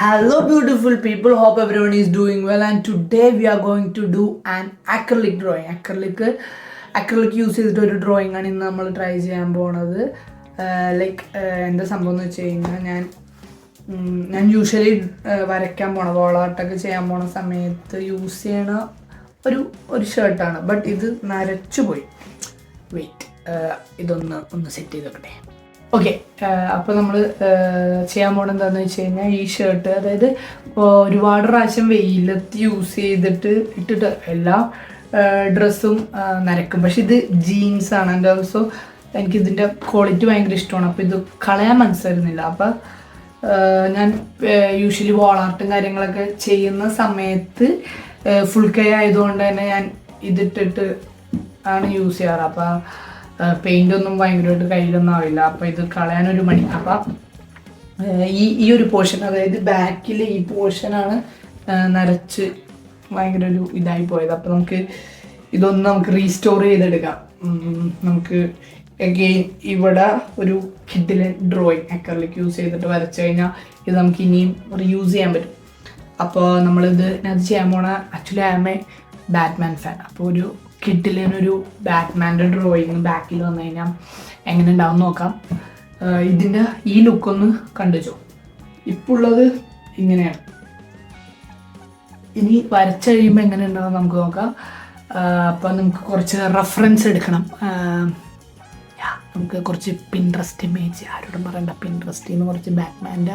Hello, beautiful people. Hope everyone is doing well. And today we are going to do an acrylic drawing. Acrylic use ചെയ്തിട്ട് ഒരു drawing ആണ് ഇന്ന് നമ്മൾ try ചെയ്യാൻ പോണത്. എന്താ സംഭവം എന്ന് വെച്ച് കഴിഞ്ഞാൽ ഞാൻ യൂഷ്വലി വരയ്ക്കാൻ പോണ വോളാർട്ടൊക്കെ ചെയ്യാൻ പോണ സമയത്ത് യൂസ് ചെയ്യണ ഒരു ഷർട്ടാണ്. ബട്ട് ഇത് നരച്ചു പോയി. ഇതൊന്ന് സെറ്റ് ചെയ്ത് വെക്കട്ടെ. ഓക്കെ, അപ്പോൾ നമ്മൾ ചെയ്യാൻ പോകണം എന്താണെന്ന് വെച്ച് കഴിഞ്ഞാൽ ഈ ഷർട്ട്, അതായത് ഒരുപാട് പ്രാവശ്യം വെയിലത്ത് യൂസ് ചെയ്തിട്ട് ഇട്ടിട്ട് എല്ലാ ഡ്രസ്സും നരക്കും. പക്ഷെ ഇത് ജീൻസാണ്. ആൻഡ് ഓൾസോ എനിക്കിതിൻ്റെ ക്വാളിറ്റി ഭയങ്കര ഇഷ്ടമാണ്. അപ്പോൾ ഇത് കളയാൻ മനസ്സായിരുന്നില്ല. അപ്പോൾ ഞാൻ യൂഷ്വലി വോൾ ആർട്ടും കാര്യങ്ങളൊക്കെ ചെയ്യുന്ന സമയത്ത് ഫുൾ കൈ ആയതുകൊണ്ട് തന്നെ ഞാൻ ഇതിട്ടിട്ട് ആണ് യൂസ് ചെയ്യാറ്. അപ്പോൾ പെയിൻ്റ് ഒന്നും ഭയങ്കരമായിട്ട് കയ്യിലൊന്നും ആവില്ല. അപ്പോൾ ഇത് കളയാനൊരു മടി. അപ്പം ഈ ഒരു പോർഷൻ, അതായത് ബാക്കിൽ ഈ പോർഷനാണ് നരച്ച് ഭയങ്കര ഒരു ഇതായി പോയത്. അപ്പോൾ നമുക്ക് റീസ്റ്റോർ ചെയ്തെടുക്കാം. നമുക്ക് അഗെയിൻ ഇവിടെ ഒരു കിഡിലെ ഡ്രോയിങ് അക്രിലിക് യൂസ് ചെയ്തിട്ട് വരച്ചു കഴിഞ്ഞാൽ ഇത് നമുക്ക് ഇനിയും റീയൂസ് ചെയ്യാൻ പറ്റും. അപ്പോൾ അത് ചെയ്യാൻ പോണ actually I am a Batman fan. അപ്പോൾ ഒരു കിഡിലൊരു ബാറ്റ്മാൻ്റെ ഡ്രോയിങ് ബാക്കിൽ വന്നു കഴിഞ്ഞാൽ എങ്ങനെ ഉണ്ടാവും നോക്കാം. ഇതിൻ്റെ ഈ ലുക്കൊന്ന് കണ്ടുവച്ചോ. ഇപ്പോൾ ഉള്ളത് ഇങ്ങനെയാണ്. ഇനി വരച്ച് കഴിയുമ്പോൾ എങ്ങനെ ഉണ്ടാവും നമുക്ക് നോക്കാം. അപ്പോൾ നമുക്ക് കുറച്ച് റെഫറൻസ് എടുക്കണം. നമുക്ക് കുറച്ച് പിൻട്രസ്റ്റ് ഇമേജ്, ആരോടും പറയണ്ട, പിൻട്രസ്റ്റിൽ നിന്ന് കുറച്ച് ബാറ്റ്മാൻ്റെ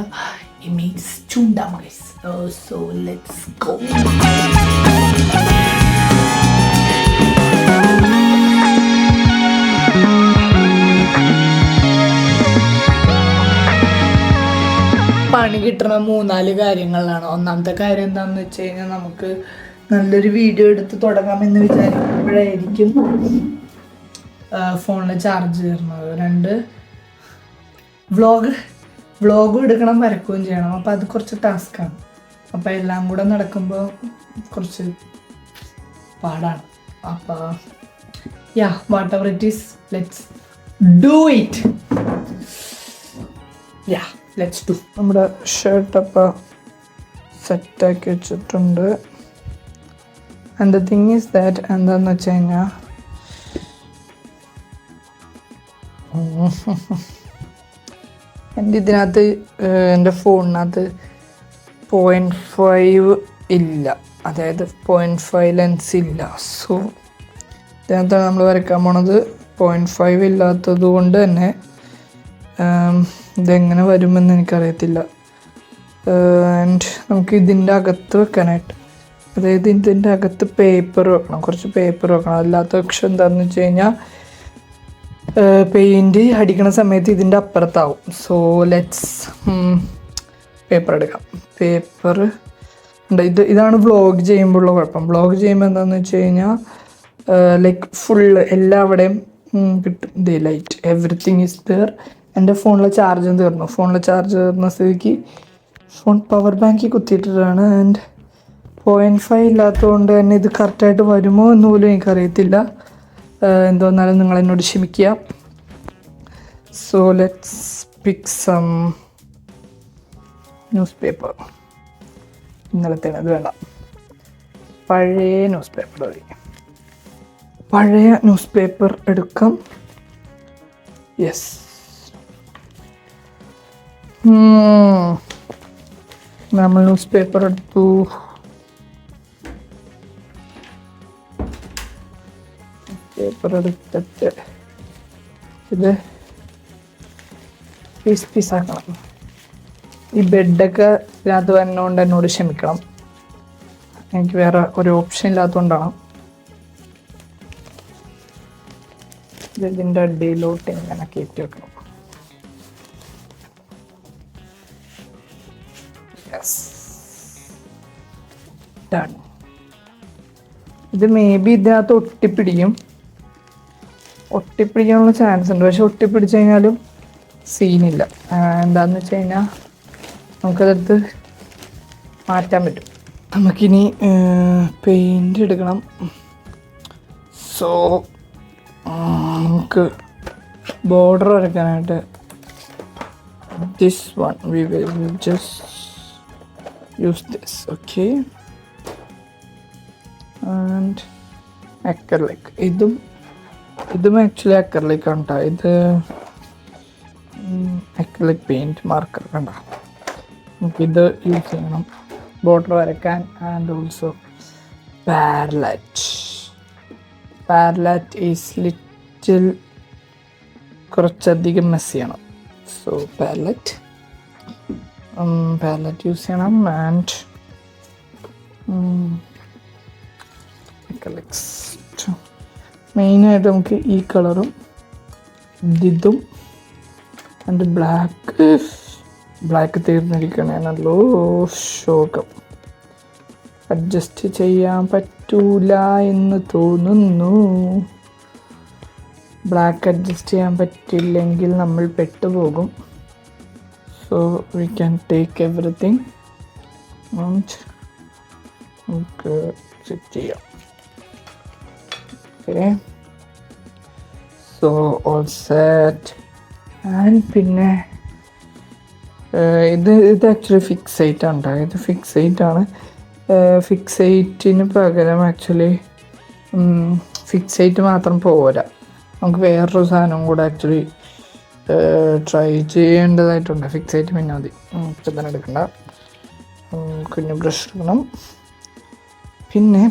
ഇമേജ് ചൂണ്ടാം ഗൈസ്. So let's go. പണി കിട്ടുന്ന 3-4 കാര്യങ്ങളിലാണ്. ഒന്നാമത്തെ കാര്യം എന്താണെന്ന് വെച്ച് കഴിഞ്ഞാൽ നമുക്ക് നല്ലൊരു വീഡിയോ എടുത്ത് തുടങ്ങാമെന്ന് വിചാരിക്കുമ്പോഴായിരിക്കും ഫോണിൽ ചാർജ് കയറുന്നത്. 2 വ്ളോഗും എടുക്കണം, വരക്കുകയും ചെയ്യണം. അപ്പോൾ അത് കുറച്ച് ടാസ്ക്കാണ്. അപ്പോൾ എല്ലാം കൂടെ നടക്കുമ്പോൾ കുറച്ച് പാടാണ്. അപ്പോൾ what ever it is, let's do it. Let's do. നമ്മുടെ ഷർട്ട് അപ്പോൾ സെറ്റാക്കി വെച്ചിട്ടുണ്ട്. And the thing is that എന്താണെന്ന് വെച്ച് കഴിഞ്ഞാൽ ഇതിനകത്ത് എൻ്റെ ഫോണിനകത്ത് 0.5 ഇല്ല, അതായത് 0.5 ലെൻസ് ഇല്ല. സോ ഇതിനകത്താണ് നമ്മൾ വരയ്ക്കാൻ പോണത്. 0.5 ഇല്ലാത്തത് കൊണ്ട് തന്നെ ഇതെങ്ങനെ വരുമെന്ന് എനിക്കറിയത്തില്ല. ആൻഡ് നമുക്ക് ഇതിൻ്റെ അകത്ത് വെക്കാനായിട്ട്, അതായത് ഇതിൻ്റെ അകത്ത് പേപ്പർ വെക്കണം, കുറച്ച് പേപ്പർ വെക്കണം. അല്ലാത്ത പക്ഷം എന്താണെന്ന് വെച്ച് കഴിഞ്ഞാൽ പെയിൻറ്റ് അടിക്കണ സമയത്ത് ഇതിൻ്റെ അപ്പുറത്താവും. സോ ലെറ്റ്സ് പേപ്പർ എടുക്കാം. പേപ്പർ ഉണ്ട്. ഇതാണ് വ്ളോഗ് ചെയ്യുമ്പോഴുള്ള കുഴപ്പം. വ്ളോഗ് ചെയ്യുമ്പോൾ എന്താണെന്ന് വെച്ച് കഴിഞ്ഞാൽ ഫുള്ള് എല്ലാവിടെയും കിട്ടും ദേ ലൈറ്റ്, എവറിത്തിങ് ഈസ് ദെയർ. എൻ്റെ ഫോണിലെ ചാർജും തീർന്നു. തീർന്ന സ്ഥിതിക്ക് ഫോൺ പവർ ബാങ്കിൽ കുത്തിയിട്ടിട്ടാണ്. ആൻഡ് 0.5 ഇല്ലാത്തതുകൊണ്ട് തന്നെ ഇത് കറക്റ്റായിട്ട് വരുമോ എന്ന് പോലും എനിക്കറിയത്തില്ല. എന്തോന്നാലും നിങ്ങളെന്നോട് ക്ഷമിക്കുക. So let's pick some news paper. ഇന്നലത്തെ അത് വേണ്ട, പഴയ ന്യൂസ് പേപ്പർ മതി. പഴയ ന്യൂസ് പേപ്പർ എടുക്കാം. യെസ്, നമ്മൾ ന്യൂസ് പേപ്പർ എടുത്തു. പേപ്പർ എടുത്തിട്ട് ഇത് പീസാക്കണം. ഈ ബെഡൊക്കെ ഇതിനകത്ത് വരുന്നതുകൊണ്ട് എന്നോട് ക്ഷമിക്കണം. എനിക്ക് വേറെ ഒരു ഓപ്ഷൻ ഇല്ലാത്തതുകൊണ്ടാണ്. ഇതിൻ്റെ അടിയിലോട്ട് ഇങ്ങനെ കയറ്റി വെക്കണം. ഡൺ. ഇത് മേ ബി ഇതിനകത്ത് ഒട്ടിപ്പിടിക്കാനുള്ള ചാൻസ് ഉണ്ട്. പക്ഷെ ഒട്ടിപ്പിടിച്ച് കഴിഞ്ഞാലും സീനില്ല. എന്താണെന്ന് വെച്ച് കഴിഞ്ഞാൽ നമുക്കതെടുത്ത് മാറ്റാൻ പറ്റും. നമുക്കിനി പെയിൻറ് എടുക്കണം. സോ നമുക്ക് ബോർഡർ വരയ്ക്കാനായിട്ട് this one we will just use this. Okay, and acrylic. ഇതും ആക്ച്വലി അക്രലിക് ആണ് കേട്ടോ. ഇത് അക്രലിക് പെയിൻറ്റ് മാർക്കർ കണ്ട. നമുക്കിത് യൂസ് ചെയ്യണം ബോർഡർ വരയ്ക്കാൻ. ആൻഡ് ഓൾസോ പാരലറ്റ് ഈസ് ലിറ്റിൽ കുറച്ചധികം മെസ്സിയാണ്. സോ പാരലറ്റ് യൂസ് ചെയ്യണം. ആൻഡ് അക്രലിക്സ് മെയിനായിട്ട് നമുക്ക് ഈ കളറും ഇതും ആൻഡ് ബ്ലാക്ക് തീർന്നിരിക്കണേനല്ലോ ശോകം. അഡ്ജസ്റ്റ് ചെയ്യാൻ പറ്റൂല എന്ന് തോന്നുന്നു. ബ്ലാക്ക് അഡ്ജസ്റ്റ് ചെയ്യാൻ പറ്റില്ലെങ്കിൽ നമ്മൾ പെട്ടുപോകും. So we can take everything and നമുക്ക് സെറ്റ് ചെയ്യാം. Okay, so all set. And പിന്നെ ഇത് ആക്ച്വലി ഫിക്സൈറ്റ് ആണ് കേട്ടോ. ഇത് ഫിക്സൈറ്റ് ആണ്. ഫിക്സൈറ്റിന് പകരം ആക്ച്വലി ഫിക്സൈറ്റ് മാത്രം പോരാ, നമുക്ക് വേറൊരു സാധനം കൂടെ ആക്ച്വലി ട്രൈ ചെയ്യേണ്ടതായിട്ടുണ്ട്. ഫിക്സൈറ്റ് പിന്നെ മതി, ഇപ്പം തന്നെ എടുക്കണ്ട. കുഞ്ഞു ബ്രഷ് എടുക്കണം. പിന്നെ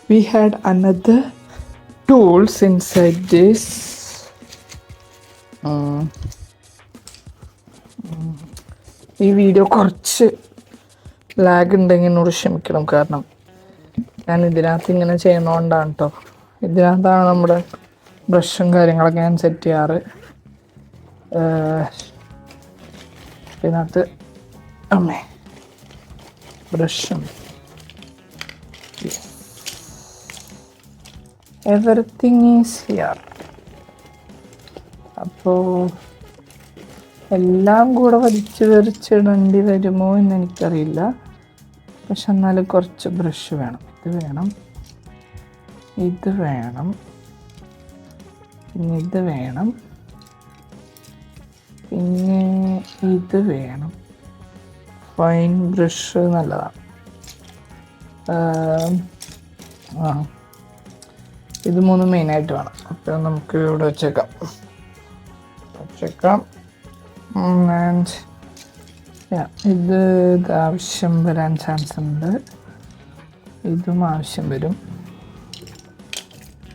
we had another tools inside this. ഈ വീഡിയോ കുറച്ച് ലാഗ് ഉണ്ടെങ്കിൽ എന്നോട് ക്ഷമിക്കണം. കാരണം ഞാൻ ഇതിനകത്ത് ഇങ്ങനെ ചെയ്യുന്നതുകൊണ്ടാണ് കേട്ടോ. ഇതിനകത്താണ് നമ്മുടെ ബ്രഷും കാര്യങ്ങളൊക്കെ ഞാൻ സെറ്റ് ചെയ്യാറ്. ഇതിനകത്ത് ബ്രഷും എവറിത്തിങ് ഈസ് ഹിയർ. അപ്പോൾ എല്ലാം കൂടെ വലിച്ചിടേണ്ടി വരുമോ എന്ന് എനിക്കറിയില്ല. പക്ഷെ എന്നാലും കുറച്ച് ബ്രഷ് വേണം. ഇത് വേണം, ഇത് വേണം, പിന്നെ ഇത് വേണം, പിന്നെ ഇത് വേണം. ഫൈൻ ബ്രഷ് നല്ലതാണ്. ഇത് മൂന്ന് മെയിനായിട്ട് വേണം. അപ്പോൾ നമുക്ക് ഇവിടെ വെച്ചേക്കാം. ആൻഡ് ഇത് ആവശ്യം വരാൻ ചാൻസ് ഉണ്ട്. ഇതും ആവശ്യം വരും.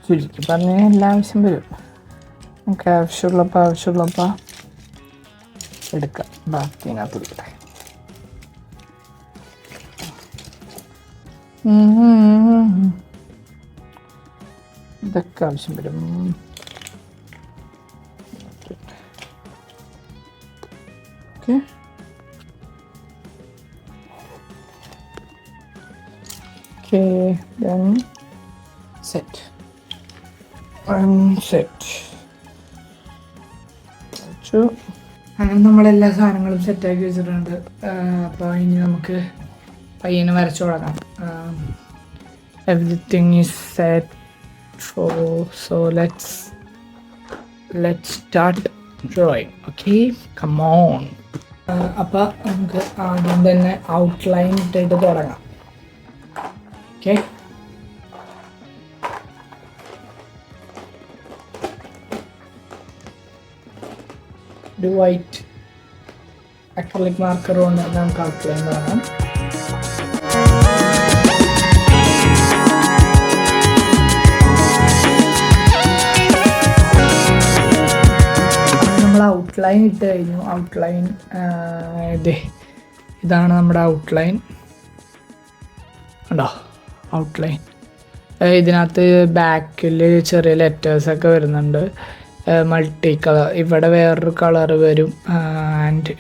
ചുരുക്കി പറഞ്ഞാൽ എല്ലാം ആവശ്യം വരും. നമുക്ക് ആവശ്യമുള്ളപ്പോൾ എടുക്കാം. ബാക്കി ഇതിനകത്ത് എടുക്കട്ടെ. ഇതൊക്കെ ആവശ്യം വരും. Okay, then set. അങ്ങനെ നമ്മളെല്ലാ സാധനങ്ങളും സെറ്റാക്കി വെച്ചിട്ടുണ്ട്. അപ്പോൾ ഇനി നമുക്ക് പയ്യനെ വരച്ചു തുടങ്ങാം. Everything is set. So let's start drawing. Okay, come on. അപ്പോൾ നമുക്ക് ആദ്യം തന്നെ ഔട്ട്ലൈൻ ഇട്ടിട്ട് തുടങ്ങാം. ഓക്കെ, ഒരു വൈറ്റ് അക്രിലിക് മാർക്കർ കൊണ്ട് നമുക്ക് ഔട്ട്ലൈൻ തുടങ്ങാം. ഔട്ട്ലൈൻ ഇട്ട് കഴിഞ്ഞു. ഔട്ട്ലൈൻ ഇതാണ് നമ്മുടെ ഔട്ട്ലൈൻ. ഉണ്ടോ ഔട്ട്ലൈൻ? ഇതിനകത്ത് ബാക്കിൽ ചെറിയ ലെറ്റേഴ്സൊക്കെ വരുന്നുണ്ട്. മൾട്ടി കളർ, ഇവിടെ വേറൊരു കളർ വരും. ആൻഡ്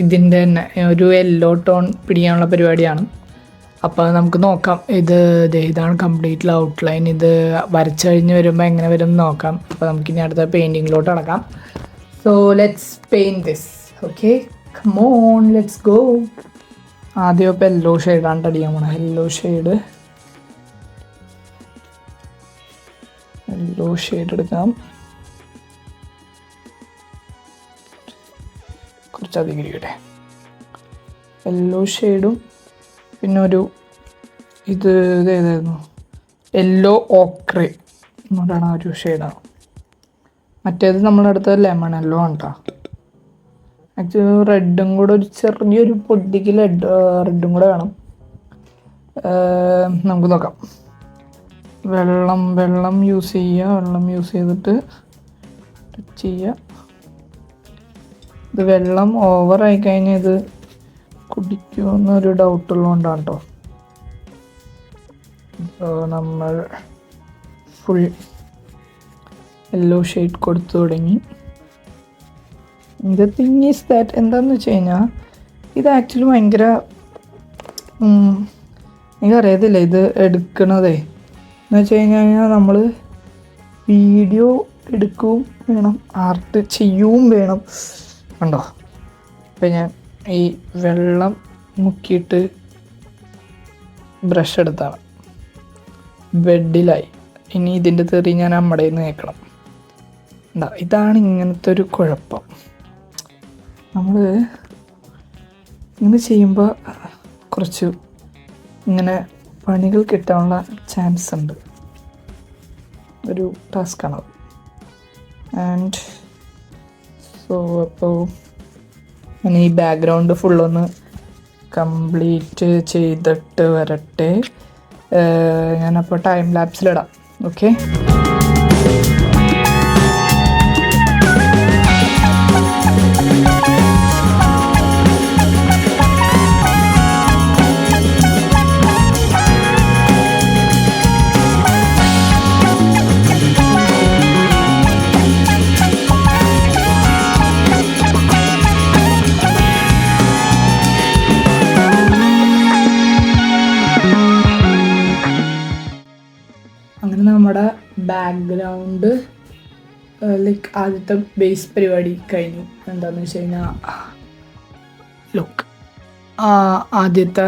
ഇതിൻ്റെ തന്നെ ഒരു യെല്ലോ ടോൺ പിടിക്കാനുള്ള പരിപാടിയാണ്. അപ്പോൾ നമുക്ക് നോക്കാം. ഇതാണ് കംപ്ലീറ്റ്ലി ഔട്ട്ലൈൻ. ഇത് വരച്ചു കഴിഞ്ഞ് വരുമ്പോൾ എങ്ങനെ വരും നോക്കാം. അപ്പോൾ നമുക്കിനി അടുത്ത പെയിൻറ്റിങ്ങിലോട്ട് നടക്കാം. So let's paint this. Okay, come on, let's go. ആദ്യം ഇപ്പോൾ യെല്ലോ ഷെയ്ഡാണ് അടിക്കാൻ പോണത്. യെല്ലോ ഷെയ്ഡ് എടുക്കാം. കുറച്ചധികം ഇരിക്കട്ടെ. യെല്ലോ ഷെയ്ഡും പിന്നെ ഒരു ഇതേതായിരുന്നു യെല്ലോ ഓക്രേ എന്നോടാണ് ആ ഒരു ഷെയ്ഡാണ്. മറ്റേത് നമ്മളടുത്ത് ലെമൺ യെല്ലോ ആണ് കേട്ടോ. ആക്ച്വലി റെഡും കൂടെ ഒരു ചെറിയൊരു പൊടിക്ക് റെഡും കൂടെ വേണം. നമുക്ക് നോക്കാം. വെള്ളം യൂസ് ചെയ്യുക. വെള്ളം യൂസ് ചെയ്തിട്ട് ടച്ച് ചെയ്യുക. ഇത് വെള്ളം ഓവറായി കഴിഞ്ഞാൽ ഇത് കുടിക്കുമെന്നൊരു ഡൗട്ടുള്ളതുകൊണ്ടാണ് കേട്ടോ. ഇപ്പോൾ നമ്മൾ ഫുൾ യെല്ലോ ഷെയ്ഡ് കൊടുത്തു തുടങ്ങി. ദ തിങ് ഈസ് ദാറ്റ് എന്താണെന്ന് വെച്ച് കഴിഞ്ഞാൽ ഇത് ആക്ച്വലി ഭയങ്കര എനിക്കറിയത്തില്ല ഇത് എടുക്കണതേ എന്ന് വെച്ച് കഴിഞ്ഞാൽ നമ്മൾ വീഡിയോ എടുക്കുകയും വേണം, ആർട്ട് ചെയ്യുകയും വേണം. കണ്ടോ, ഇപ്പം ഞാൻ ഈ വെള്ളം മുക്കിയിട്ട് ബ്രഷ് എടുത്താണ് ബെഡിലായി. ഇനി ഇതിൻ്റെ തെറി ഞാൻ നമ്മുടെ നിന്ന് കേൾക്കണം. ഇതാണ് ഇങ്ങനത്തെ ഒരു കുഴപ്പം. നമ്മൾ ഇങ്ങനെ ചെയ്യുമ്പോൾ കുറച്ച് ഇങ്ങനെ പണികൾ കിട്ടാനുള്ള ചാൻസ് ഉണ്ട്. ഒരു ടാസ്ക്കാണത്. ആൻഡ് സോ അപ്പോൾ ഞാൻ ഈ ബാക്ക്ഗ്രൗണ്ട് ഫുള്ളൊന്ന് കംപ്ലീറ്റ് ചെയ്തിട്ട് വരട്ടെ. ഞാനപ്പോൾ ടൈം ലാപ്സിലിടാം. ഓക്കെ, അങ്ങനെ നമ്മുടെ ബാക്ക്ഗ്രൗണ്ട് ലൈക്ക് ആദ്യത്തെ ബേസ് പരിപാടി കഴിഞ്ഞു. എന്താണെന്ന് വെച്ച് കഴിഞ്ഞാൽ ലുക്ക് ആദ്യത്തെ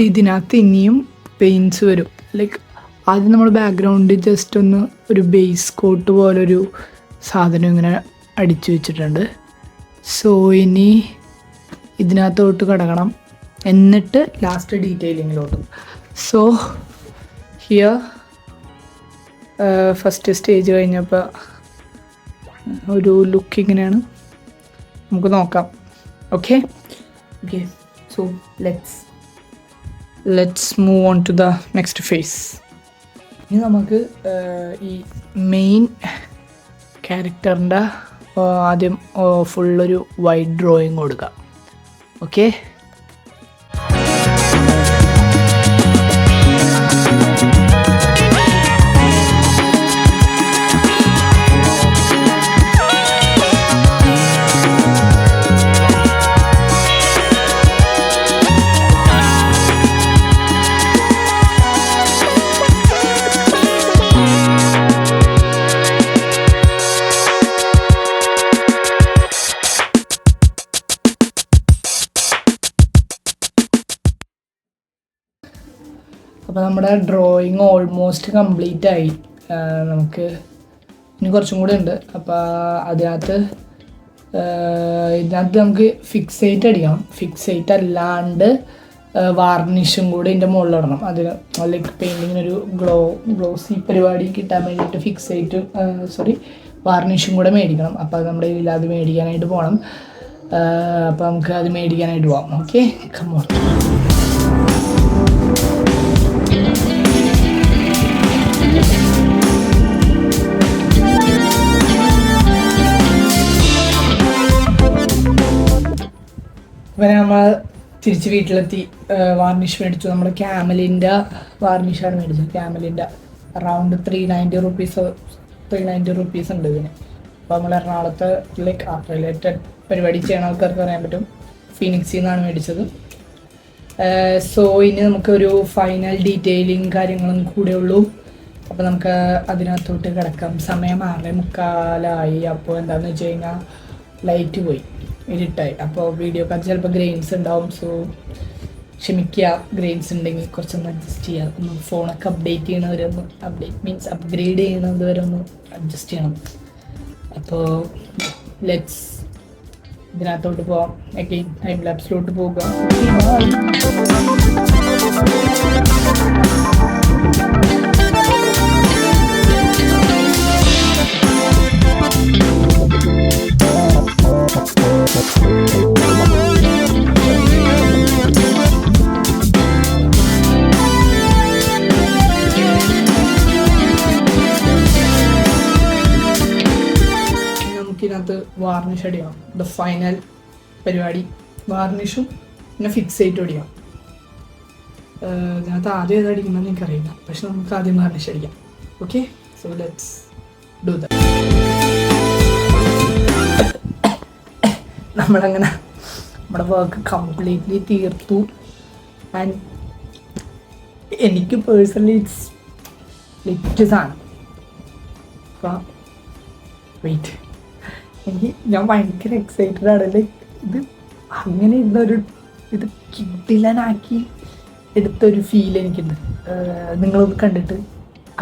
ഇതിനകത്ത് ഇനിയും പെയിൻറ്റ്സ് വരും. ലൈക്ക് ആദ്യം നമ്മൾ ബാക്ക്ഗ്രൗണ്ട് ജസ്റ്റ് ഒന്ന് ഒരു ബേസ് കോട്ട് പോലൊരു സാധനം ഇങ്ങനെ അടിച്ചു വെച്ചിട്ടുണ്ട്. സോ ഇനി ഇതിനകത്തോട്ട് കിടക്കണം, എന്നിട്ട് ലാസ്റ്റ് ഡീറ്റെയിലിങ്ങിലോട്ട്. സോ ഹിയർ ഫസ്റ്റ് സ്റ്റേജ് കഴിഞ്ഞപ്പോൾ ഒരു ലുക്ക് ഇങ്ങനെയാണ്. നമുക്ക് നോക്കാം. Okay, so let's move on to the next phase. ഇനി നമുക്ക് ഈ മെയിൻ ക്യാരക്ടറിൻ്റെ ആദ്യം ഫുള്ളൊരു വൈഡ് ഡ്രോയിങ് കൊടുക്കാം. ഓക്കെ, അപ്പോൾ നമ്മുടെ ഡ്രോയിങ് ഓൾമോസ്റ്റ് കംപ്ലീറ്റ് ആയി. നമുക്ക് ഇനി കുറച്ചും കൂടെ ഉണ്ട്. അപ്പോൾ ഇതിനകത്ത് നമുക്ക് ഫിക്സേറ്റ് അടിക്കണം. ഫിക്സേറ്റ് അല്ലാണ്ട് വാർണിഷും കൂടെ ഇതിൻ്റെ മുകളിലിടണം. അതിന് ലൈക്ക് പെയിൻറ്റിങ്ങിനൊരു ഗ്ലോസി പരിപാടി കിട്ടാൻ വേണ്ടിയിട്ട് വാർണിഷും കൂടെ മേടിക്കണം. അപ്പോൾ അത് നമ്മുടെ കയ്യിൽ അത് മേടിക്കാനായിട്ട് പോകണം. അപ്പോൾ നമുക്ക് അത് മേടിക്കാനായിട്ട് പോകാം. Okay, come on. അപ്പോൾ നമ്മൾ തിരിച്ച് വീട്ടിലെത്തി വാർണിഷ് മേടിച്ചു. നമ്മൾ ക്യാമലിൻ്റെ വാർണിഷാണ് മേടിച്ചത്. ക്യാമലിൻ്റെ അറൗണ്ട് 390 റുപ്പീസ് ഉണ്ട് ഇതിന്. അപ്പോൾ നമ്മൾ എറണാകുളത്ത് ലൈക്ക് ആർട്ട് റിലേറ്റഡ് പരിപാടി ചെയ്യണ ആൾക്കാർക്ക് അറിയാൻ പറ്റും. ഫീനിക്സിൽ നിന്നാണ് മേടിച്ചത്. സോ ഇനി നമുക്കൊരു ഫൈനൽ ഡീറ്റെയിലിങ് കാര്യങ്ങളും കൂടെ ഉള്ളൂ. അപ്പോൾ നമുക്ക് അതിനകത്തോട്ട് കിടക്കാം. സമയം 6:45. അപ്പോൾ എന്താണെന്ന് വെച്ച് കഴിഞ്ഞാൽ ലൈറ്റ് പോയി, ഇരുട്ടായി. അപ്പോൾ വീഡിയോക്കകത്ത് ചിലപ്പോൾ ഗ്രെയിൻസ് ഉണ്ടാവും. സോ ക്ഷമിക്കുക, ഗ്രെയിൻസ് ഉണ്ടെങ്കിൽ കുറച്ചൊന്ന് അഡ്ജസ്റ്റ് ചെയ്യുക. ഒന്ന് ഫോണൊക്കെ അപ്ഡേറ്റ് ചെയ്യണവരെ ഒന്ന് അപ്ഗ്രേഡ് ചെയ്യണത് വരെ ഒന്ന് അഡ്ജസ്റ്റ് ചെയ്യണം. അപ്പോൾ ലെറ്റ്സ് ഇതിനകത്തോട്ട് പോവാം. അഗെയിൻ ടൈം ലാപ്സിലോട്ട് പോകുക. നമുക്കിതിനകത്ത് വാർണിഷ് അടിക്കണം. ദ ഫൈനൽ പരിപാടി വാർണിഷും പിന്നെ ഫിക്സ് ആയിട്ട് അടിക്കണം. ഇതിനകത്ത് ആദ്യം ഏത് അടിക്കുന്നതെന്ന് എനിക്കറിയില്ല, പക്ഷെ നമുക്ക് ആദ്യം വാർണിഷ് അടിക്കാം. Okay, so let's do that. നമ്മളങ്ങനെ നമ്മുടെ വർക്ക് കംപ്ലീറ്റ്ലി തീർത്തു. ആൻഡ് എനിക്ക് പേഴ്സണലി ഇറ്റ്സ് ലിറ്റ് സാധനം. വെയിറ്റ്, ഞാൻ ഭയങ്കര എക്സൈറ്റഡ് ആണ്. ലൈക്ക് ഇത് അങ്ങനെ ഇരുന്നൊരു ഇത് കിടിലനാക്കി എടുത്തൊരു ഫീൽ എനിക്കുണ്ട്. നിങ്ങളൊന്ന് കണ്ടിട്ട്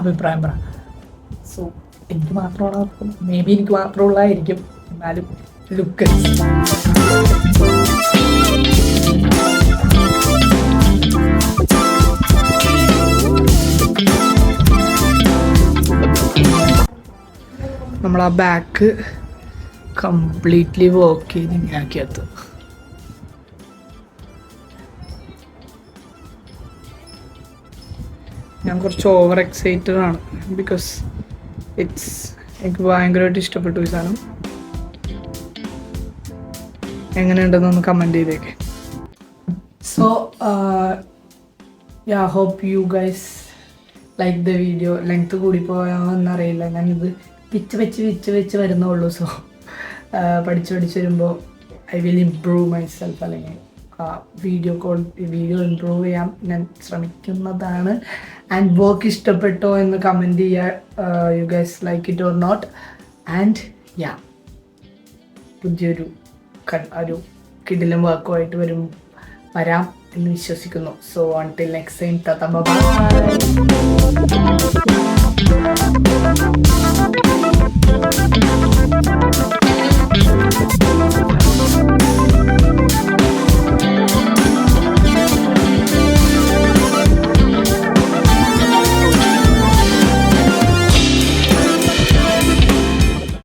അഭിപ്രായം പറ. സോ എനിക്ക് മാത്രമുള്ള, മേ ബി എനിക്ക് മാത്രമുള്ളതായിരിക്കും, എന്നാലും ലുക്ക് നമ്മൾ ആ ബാക്ക് കംപ്ലീറ്റ്ലി വർക്ക് ചെയ്ത് ഇങ്ങനെ ആക്കിയത്. ഞാൻ കുറച്ച് ഓവർ എക്സൈറ്റഡ് ആണ്, ബിക്കോസ് എനിക്ക് ഭയങ്കരമായിട്ട് ഇഷ്ടപ്പെട്ടു ഈ സാധനം. എങ്ങനെയുണ്ടെന്നൊന്ന് കമൻറ്റ് ചെയ്തേക്കെ. So ya, hope you guys like the video. Length കൂടി പോയാന്നറിയില്ല, ഞാനിത് വെച്ച് വരുന്നുള്ളൂ. സോ പഠിച്ച് വരുമ്പോൾ ഐ വിൽ ഇംപ്രൂവ് മൈസെൽഫ്, അല്ലെങ്കിൽ വീഡിയോ ഇംപ്രൂവ് ചെയ്യാൻ ഞാൻ ശ്രമിക്കുന്നതാണ്. ആൻഡ് വർക്ക് ഇഷ്ടപ്പെട്ടോ എന്ന് കമൻറ്റ് ചെയ്യുക. You guys like it or not. And ya, പുതിയൊരു കിടിലം വർക്കുമായിട്ട് വരാം എന്ന് വിശ്വസിക്കുന്നു. So until next time, tata bye.